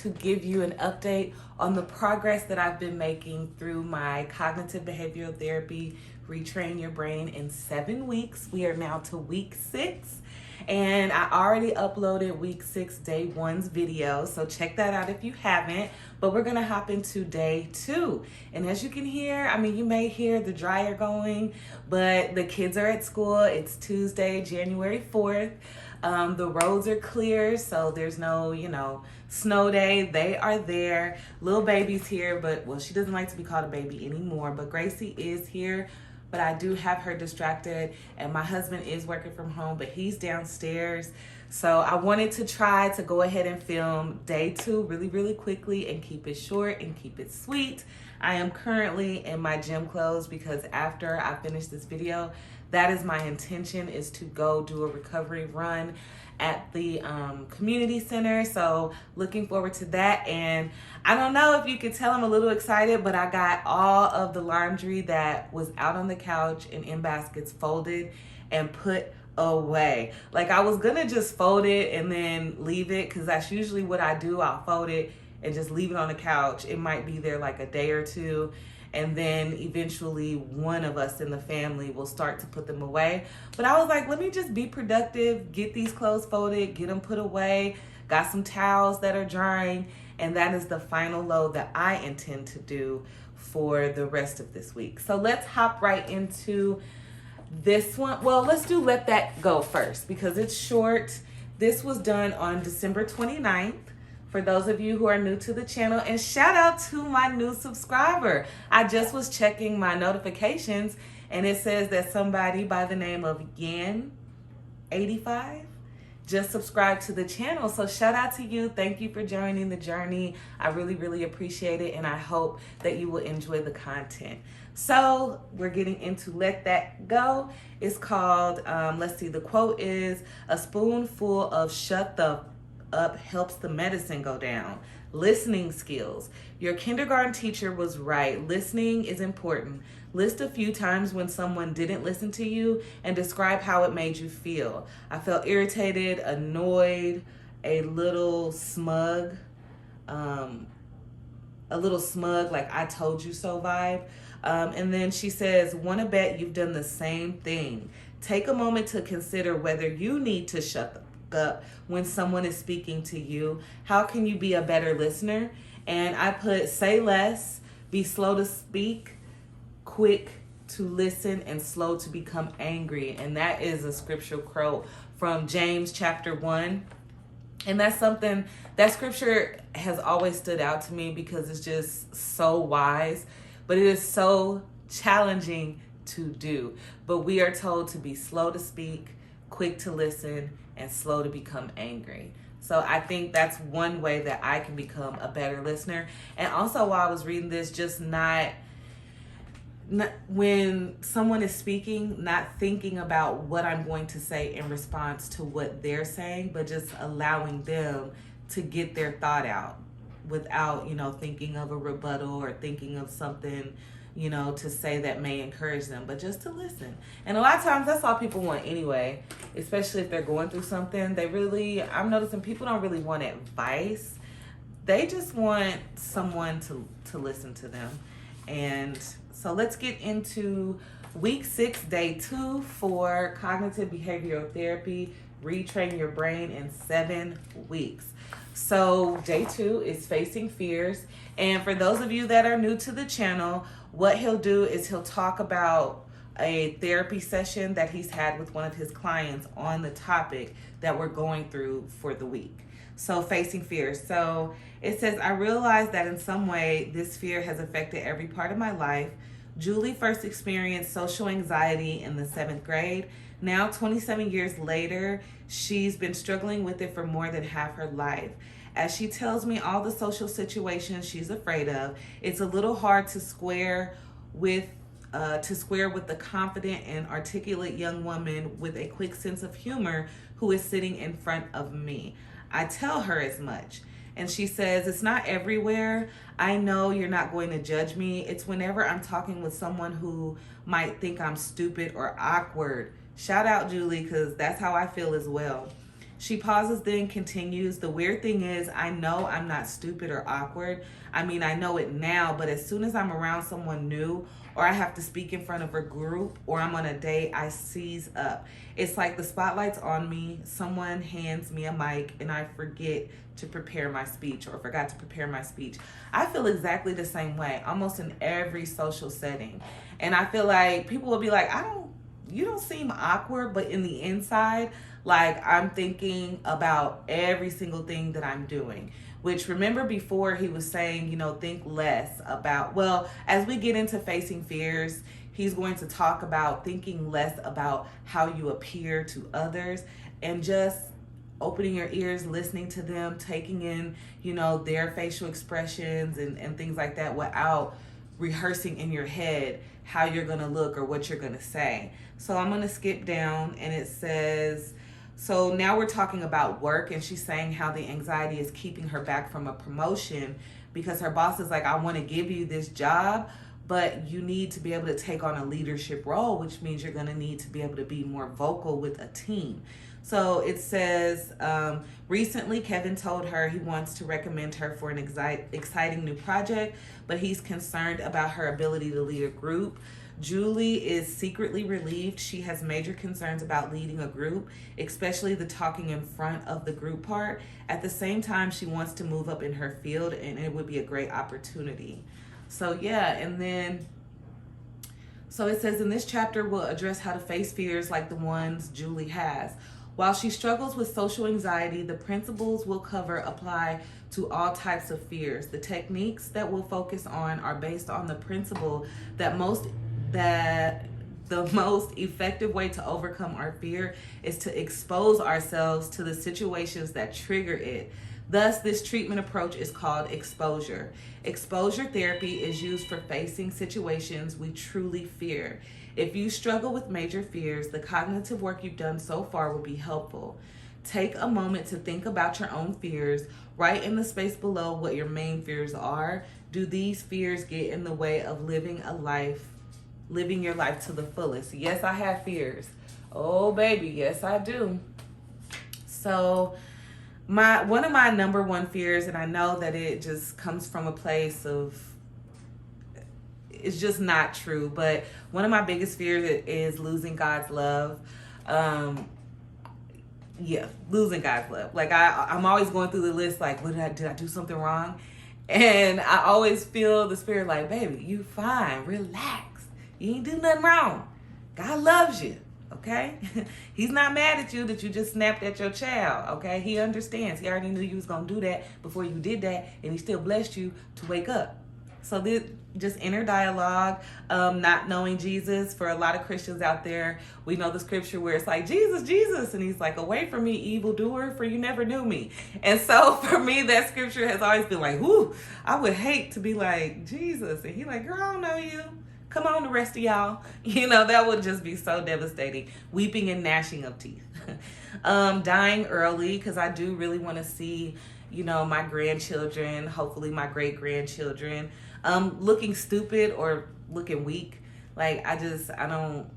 to give you an update on the progress that I've been making through my cognitive behavioral therapy, Retrain Your Brain in 7 weeks. We are now to week 6. And I already uploaded week 6 day 1's video, so check that out if you haven't. But we're gonna hop into day 2. And as you can hear, you may hear the dryer going, but the kids are at school. It's Tuesday, January 4th. The roads are clear, so there's no, snow day. They are there. Little baby's here, but, well, she doesn't like to be called a baby anymore, but Gracie is here. But I do have her distracted, and my husband is working from home, but he's downstairs. So I wanted to try to go ahead and film day 2 really, really quickly and keep it short and keep it sweet. I am currently in my gym clothes because after I finish this video, that is my intention, is to go do a recovery run at the community center. So looking forward to that. And I don't know if you could tell I'm a little excited, but I got all of the laundry that was out on the couch and in baskets folded and put away. Like, I was gonna just fold it and then leave it, because that's usually what I do. I'll fold it and just leave it on the couch. It might be there like a day or two, and then eventually one of us in the family will start to put them away. But I was like, let me just be productive, get these clothes folded, get them put away, got some towels that are drying, and that is the final load that I intend to do for the rest of this week. So let's hop right into this one. Well, let's do Let That Go first, because it's short. This was done on December 29th. For those of you who are new to the channel, and shout out to my new subscriber. I just was checking my notifications and it says that somebody by the name of Yan85 just subscribed to the channel. So shout out to you. Thank you for joining the journey. I really, really appreciate it, and I hope that you will enjoy the content. So we're getting into Let That Go. It's called, let's see, the quote is, "A spoonful of shut the up helps the medicine go down." Listening skills. Your kindergarten teacher was right. Listening is important. List a few times when someone didn't listen to you and describe how it made you feel. I felt irritated, annoyed, a little smug, like I told you so vibe. And then she says, "Want to bet you've done the same thing. Take a moment to consider whether you need to shut up when someone is speaking to you. How can you be a better listener?" And I put, say less, be slow to speak, quick to listen, and slow to become angry. And that is a scriptural quote from James chapter 1. And that's something, that scripture has always stood out to me because it's just so wise, but it is so challenging to do. But we are told to be slow to speak, quick to listen, and slow to become angry. So I think that's one way that I can become a better listener. And also, while I was reading this, just not when someone is speaking, not thinking about what I'm going to say in response to what they're saying, but just allowing them to get their thought out without, thinking of a rebuttal or thinking of something, to say that may encourage them, but just to listen. And a lot of times that's all people want anyway, especially if they're going through something. I'm noticing people don't really want advice. They just want someone to listen to them. And so let's get into week 6, day 2 for cognitive behavioral therapy, Retrain Your Brain in 7 weeks. So day 2 is facing fears. And for those of you that are new to the channel, what he'll do is he'll talk about a therapy session that he's had with one of his clients on the topic that we're going through for the week. So facing fears. So it says, "I realize that in some way this fear has affected every part of my life. Julie first experienced social anxiety in the 7th grade. Now, 27 years later, she's been struggling with it for more than half her life. As she tells me all the social situations she's afraid of, it's a little hard to square with the confident and articulate young woman with a quick sense of humor who is sitting in front of me. I tell her as much. And she says, it's not everywhere. I know you're not going to judge me. It's whenever I'm talking with someone who might think I'm stupid or awkward. Shout out, Julie, because that's how I feel as well. She pauses, then continues. The weird thing is, I know I'm not stupid or awkward. I mean, I know it now, but as soon as I'm around someone new, or I have to speak in front of a group, or I'm on a date, I seize up. It's like the spotlight's on me. Someone hands me a mic and I forget to prepare my speech, or forgot to prepare my speech. I feel exactly the same way, almost in every social setting. And I feel like people will be like, you don't seem awkward, but in the inside, like I'm thinking about every single thing that I'm doing. Which, remember before he was saying, think less about, well, as we get into facing fears, he's going to talk about thinking less about how you appear to others and just opening your ears, listening to them, taking in, their facial expressions and things like that without rehearsing in your head how you're going to look or what you're going to say. So I'm going to skip down, and it says, so now we're talking about work, and she's saying how the anxiety is keeping her back from a promotion because her boss is like, I want to give you this job, but you need to be able to take on a leadership role, which means you're going to need to be able to be more vocal with a team. So it says, recently Kevin told her he wants to recommend her for an exciting new project, but he's concerned about her ability to lead a group. Julie is secretly relieved. She has major concerns about leading a group, especially the talking in front of the group part. At the same time, she wants to move up in her field, and it would be a great opportunity. So yeah, and then so it says in this chapter we'll address how to face fears like the ones Julie has. While she struggles with social anxiety, the principles we'll cover apply to all types of fears. The techniques that we'll focus on are based on the principle that the most effective way to overcome our fear is to expose ourselves to the situations that trigger it. Thus, this treatment approach is called exposure. Exposure therapy is used for facing situations we truly fear. If you struggle with major fears, the cognitive work you've done so far will be helpful. Take a moment to think about your own fears. Write in the space below what your main fears are. Do these fears get in the way of living your life to the fullest? Yes, I have fears. Oh, baby, yes, I do. So one of my number one fears, and I know that it just comes from a place of, it's just not true, but one of my biggest fears is losing God's love. Losing God's love. Like I'm always going through the list, like, did I do something wrong? And I always feel the spirit like, baby, you fine, relax. You ain't do nothing wrong. God loves you, okay? He's not mad at you that you just snapped at your child, okay? He understands. He already knew you was going to do that before you did that, and he still blessed you to wake up. So this just inner dialogue, not knowing Jesus. For a lot of Christians out there, we know the scripture where it's like, Jesus, Jesus. And he's like, away from me, evildoer, for you never knew me. And so for me, that scripture has always been like, whoo, I would hate to be like, Jesus. And he's like, girl, I don't know you. Come on, the rest of y'all. That would just be so devastating. Weeping and gnashing of teeth. Dying early, because I do really want to see, my grandchildren, hopefully my great-grandchildren, looking stupid or looking weak. Like, I don't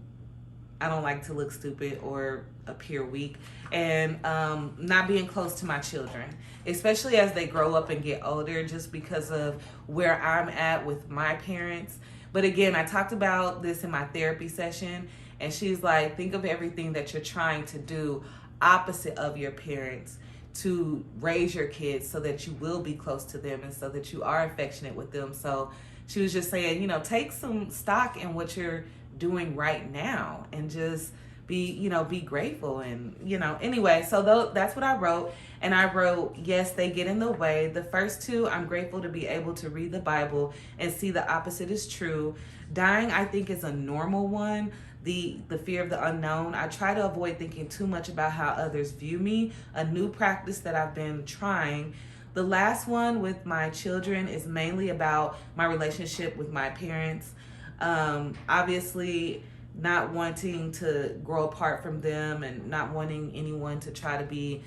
like to look stupid or appear weak. And not being close to my children, especially as they grow up and get older, just because of where I'm at with my parents. But again, I talked about this in my therapy session, and she's like, think of everything that you're trying to do opposite of your parents to raise your kids so that you will be close to them and so that you are affectionate with them. So she was just saying, take some stock in what you're doing right now and just be grateful. And, anyway, so that's what I wrote. And I wrote, yes, they get in the way. The first two, I'm grateful to be able to read the Bible and see the opposite is true. Dying, I think, is a normal one. The fear of the unknown. I try to avoid thinking too much about how others view me, a new practice that I've been trying. The last one with my children is mainly about my relationship with my parents. Obviously, not wanting to grow apart from them and not wanting anyone to try to be,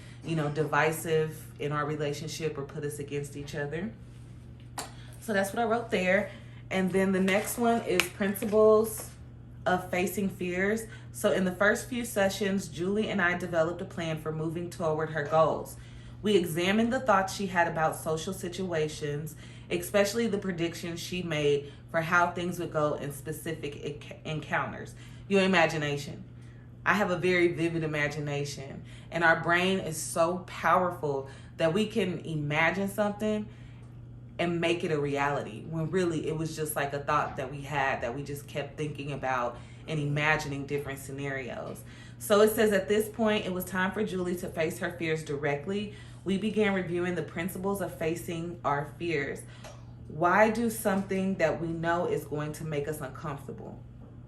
divisive in our relationship or put us against each other. So that's what I wrote there. And then the next one is principles of facing fears. So in the first few sessions, Julie and I developed a plan for moving toward her goals. We examined the thoughts she had about social situations, especially the predictions she made for how things would go in specific encounters. Your imagination. I have a very vivid imagination, and our brain is so powerful that we can imagine something and make it a reality when really it was just like a thought that we had that we just kept thinking about and imagining different scenarios. So it says at this point it was time for Julie to face her fears directly. We began reviewing the principles of facing our fears. Why do something that we know is going to make us uncomfortable?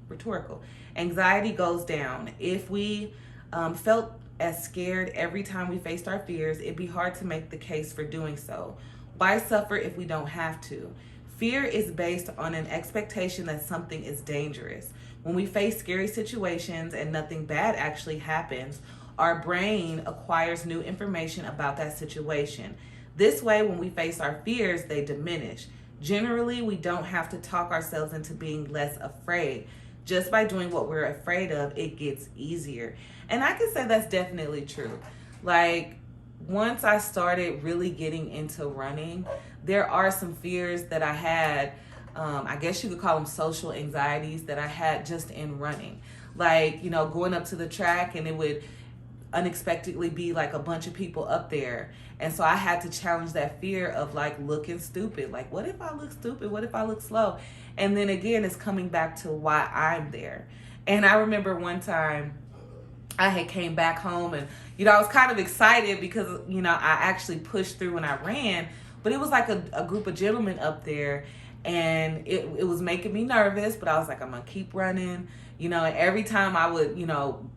Rhetorical. Anxiety goes down. If we felt as scared every time we faced our fears, it'd be hard to make the case for doing so. Why suffer if we don't have to? Fear is based on an expectation that something is dangerous. When we face scary situations and nothing bad actually happens, our brain acquires new information about that situation. This way, when we face our fears, they diminish. Generally, we don't have to talk ourselves into being less afraid. Just by doing what we're afraid of, it gets easier. And I can say that's definitely true. Like, once I started really getting into running, there are some fears that I had, I guess you could call them social anxieties that I had just in running. Like, going up to the track and it would unexpectedly be like a bunch of people up there. And so I had to challenge that fear of like looking stupid. Like, what if I look stupid? What if I look slow? And then again, it's coming back to why I'm there. And I remember one time I had came back home and, I was kind of excited because, I actually pushed through when I ran, but it was like a group of gentlemen up there and it was making me nervous, but I was like, I'm going to keep running, and every time I would,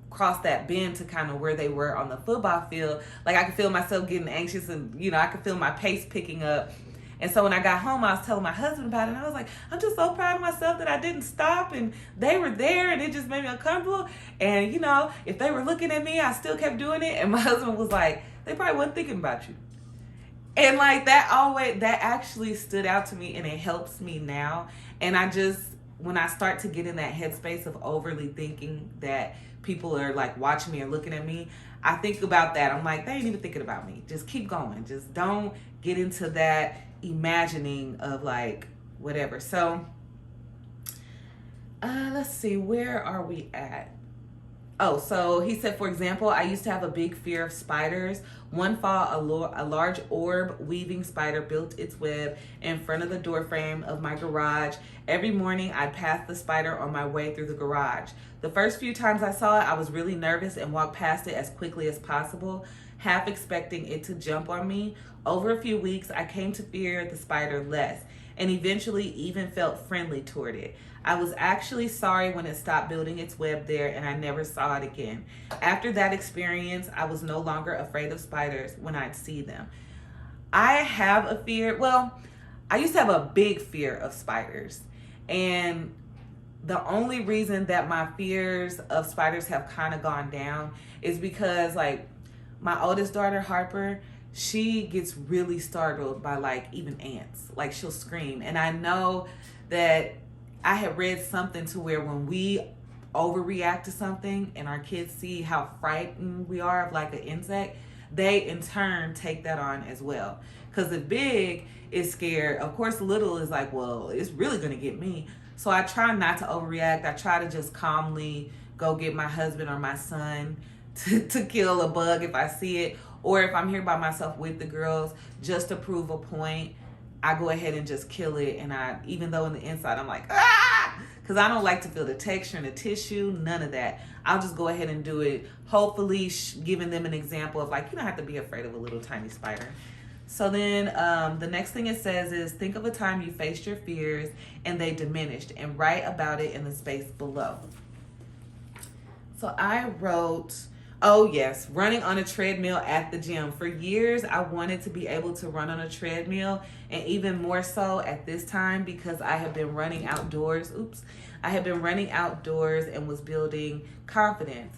cross that bend to kind of where they were on the football field, like I could feel myself getting anxious and, I could feel my pace picking up. And so when I got home, I was telling my husband about it, and I was like, I'm just so proud of myself that I didn't stop, and they were there, and it just made me uncomfortable. And, if they were looking at me, I still kept doing it. And my husband was like, they probably wasn't thinking about you. And like that actually stood out to me, and it helps me now. And when I start to get in that headspace of overly thinking that people are like watching me or looking at me, I think about that. I'm like, they ain't even thinking about me. Just keep going. Just don't get into that imagining of like whatever. So let's see, where are we at? Oh, so he said, for example, I used to have a big fear of spiders. One fall, a large orb weaving spider built its web in front of the door frame of my garage. Every morning I'd pass the spider on my way through the garage. The first few times I saw it, I was really nervous and walked past it as quickly as possible, half expecting it to jump on me. Over a few weeks, I came to fear the spider less and eventually even felt friendly toward it. I was actually sorry when it stopped building its web there and I never saw it again. After that experience, I was no longer afraid of spiders when I'd see them. I have a fear, I used to have a big fear of spiders. And the only reason that my fears of spiders have kind of gone down is because like my oldest daughter, Harper, she gets really startled by like even ants. Like she'll scream. And I know that I had read something to where when we overreact to something and our kids see how frightened we are of like an insect, they in turn take that on as well. Because the big is scared. Of course, the little is like, well, it's really going to get me. So I try not to overreact. I try to just calmly go get my husband or my son to kill a bug if I see it. Or if I'm here by myself with the girls, just to prove a point, I go ahead and just kill it. And even though in the inside I'm like, because I don't like to feel the texture and the tissue, none of that. I'll just go ahead and do it. Hopefully giving them an example of like, you don't have to be afraid of a little tiny spider. So then the next thing it says is, think of a time you faced your fears and they diminished, and write about it in the space below. So I wrote, oh yes, running on a treadmill at the gym. For years, I wanted to be able to run on a treadmill, and even more so at this time because I have been running outdoors. I have been running outdoors and was building confidence.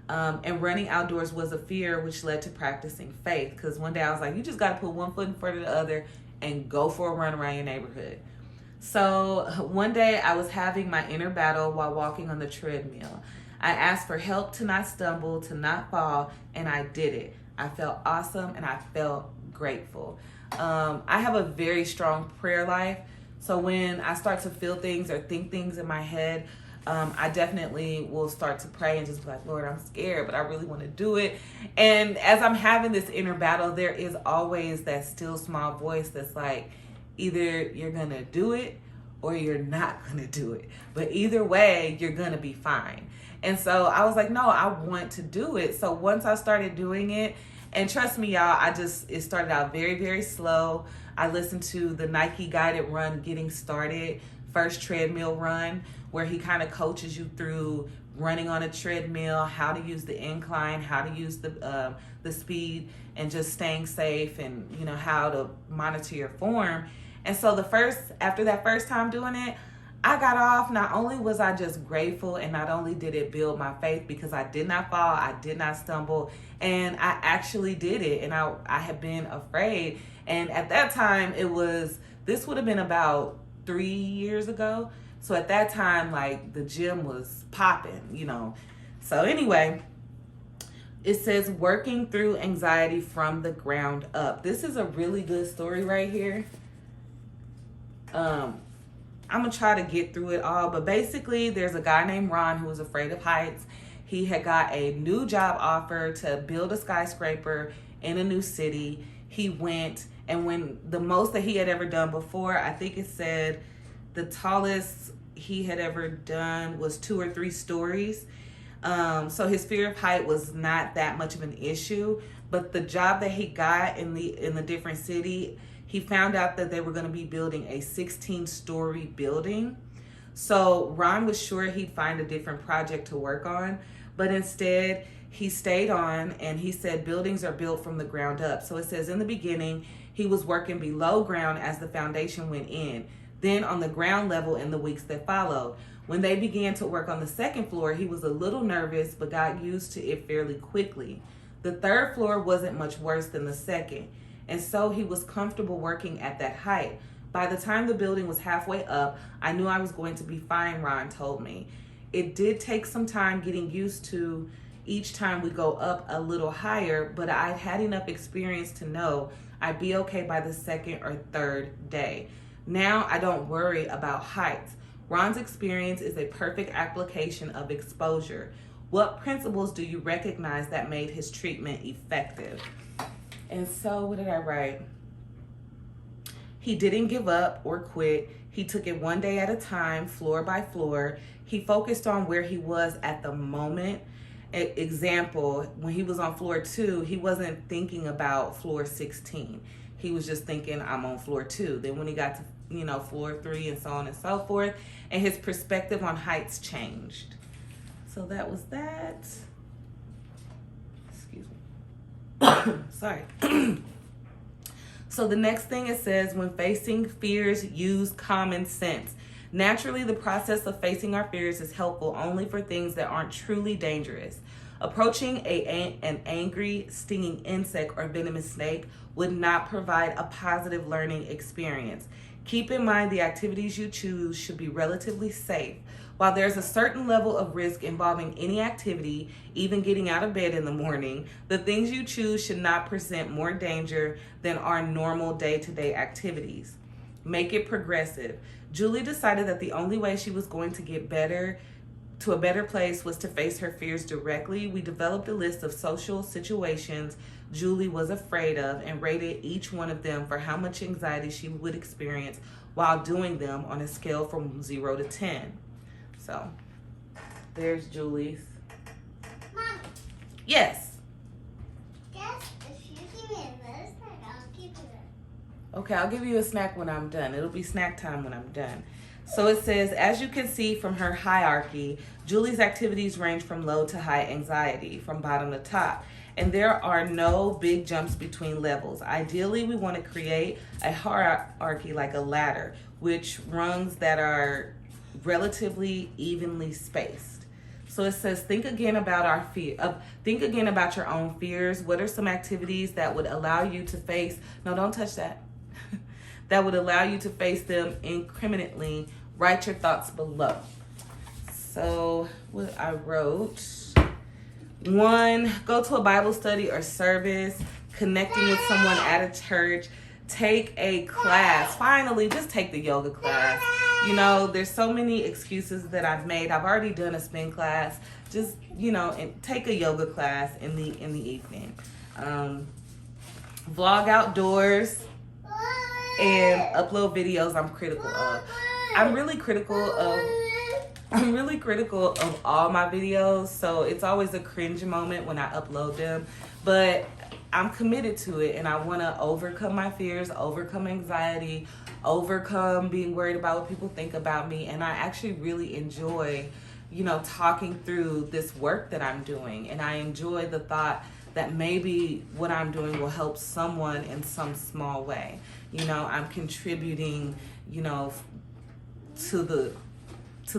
And running outdoors was a fear, which led to practicing faith. Because one day I was like, you just got to put one foot in front of the other and go for a run around your neighborhood. So one day I was having my inner battle while walking on the treadmill. I asked for help to not stumble, to not fall, and I did it. I felt awesome and I felt grateful. I have a very strong prayer life. So when I start to feel things or think things in my head, I definitely will start to pray and just be like, Lord, I'm scared, but I really want to do it. And as I'm having this inner battle, there is always that still small voice that's like, either you're going to do it or you're not going to do it. But either way, you're going to be fine. And so I was like, no, I want to do it. So once I started doing it, and trust me, y'all, it started out very, very slow. I listened to the Nike guided run, Getting Started, first treadmill run, where he kind of coaches you through running on a treadmill, how to use the incline, how to use the speed, and just staying safe, and how to monitor your form. And so after that first time doing it, I got off. Not only was I just grateful, and not only did it build my faith because I did not fall, I did not stumble, and I actually did it. And I had been afraid. And at that time, this would have been about 3 years ago. So at that time, like, the gym was popping, So anyway, it says working through anxiety from the ground up. This is a really good story right here. I'm going to try to get through it all. But basically, there's a guy named Ron who was afraid of heights. He had got a new job offer to build a skyscraper in a new city. He went, and when the most that he had ever done before, I think it said the tallest he had ever done was 2 or 3 stories. So his fear of height was not that much of an issue. But the job that he got in the different city, he found out that they were going to be building a 16-story building. So Ron was sure he'd find a different project to work on, but instead he stayed on, and he said buildings are built from the ground up. So it says in the beginning, he was working below ground as the foundation went in, then on the ground level in the weeks that followed. When they began to work on the second floor, he was a little nervous, but got used to it fairly quickly. The third floor wasn't much worse than the second, and so he was comfortable working at that height. By the time the building was halfway up, I knew I was going to be fine, Ron told me. It did take some time getting used to each time we go up a little higher, but I'd had enough experience to know I'd be okay by the second or third day. Now I don't worry about heights. Ron's experience is a perfect application of exposure. What principles do you recognize that made his treatment effective? And so what did I write? He didn't give up or quit. He took it one day at a time, floor by floor. He focused on where he was at the moment. Example, when he was on floor 2, he wasn't thinking about floor 16. He was just thinking, I'm on floor 2. Then when he got to floor 3 and so on and so forth, and his perspective on heights changed. So that was that. Excuse me. Sorry. So the next thing it says, when facing fears, use common sense. Naturally, the process of facing our fears is helpful only for things that aren't truly dangerous. Approaching an angry, stinging insect or venomous snake would not provide a positive learning experience. Keep in mind the activities you choose should be relatively safe. While there's a certain level of risk involving any activity, even getting out of bed in the morning, the things you choose should not present more danger than our normal day-to-day activities. Make it progressive. Julie decided that the only way she was going to get to a better place was to face her fears directly. We developed a list of social situations Julie was afraid of and rated each one of them for how much anxiety she would experience while doing them on a scale from 0 to 10. So, there's Julie's. Mommy. Yes. Guess if you give me another snack, I'll give you it. Okay, I'll give you a snack when I'm done. It'll be snack time when I'm done. So it says, as you can see from her hierarchy, Julie's activities range from low to high anxiety, from bottom to top. And there are no big jumps between levels. Ideally, we want to create a hierarchy like a ladder, which rungs that are relatively evenly spaced. So it says, think again about your own fears. What are some activities that would allow you to face, no, don't touch that. that would allow you to face them incriminately. Write your thoughts below. So what I wrote: 1, go to a Bible study or service, connecting with someone at a church, take a class. Finally, just take the yoga class. You know, there's so many excuses that I've made. I've already done a spin class. Just, you know, and take a yoga class in the evening. Vlog outdoors and upload videos I'm critical of. I'm really critical of all my videos, so it's always a cringe moment when I upload them, but I'm committed to it, and I want to overcome my fears, overcome anxiety, overcome being worried about what people think about me. And I actually really enjoy, you know, talking through this work that I'm doing, and I enjoy the thought that maybe what I'm doing will help someone in some small way. You know, I'm contributing, you know, to the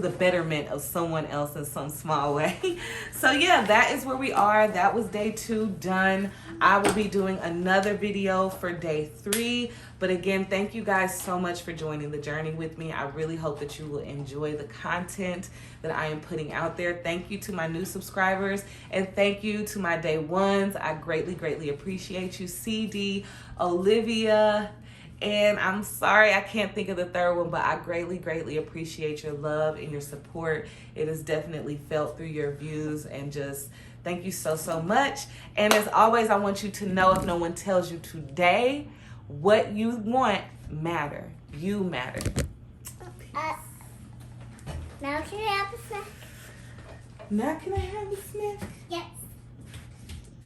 betterment of someone else in some small way. So yeah, that is where we are. That was day 2 done. I will be doing another video for day 3. But again, thank you guys so much for joining the journey with me. I really hope that you will enjoy the content that I am putting out there. Thank you to my new subscribers, and thank you to my day 1s. I greatly, greatly appreciate you. CD, Olivia, and I'm sorry I can't think of the third one, but I greatly, greatly appreciate your love and your support. It is definitely felt through your views, and just thank you so, so much. And as always, I want you to know, if no one tells you today, what you want matter. You matter. Now can I have a snack? Now can I have a snack? Yes.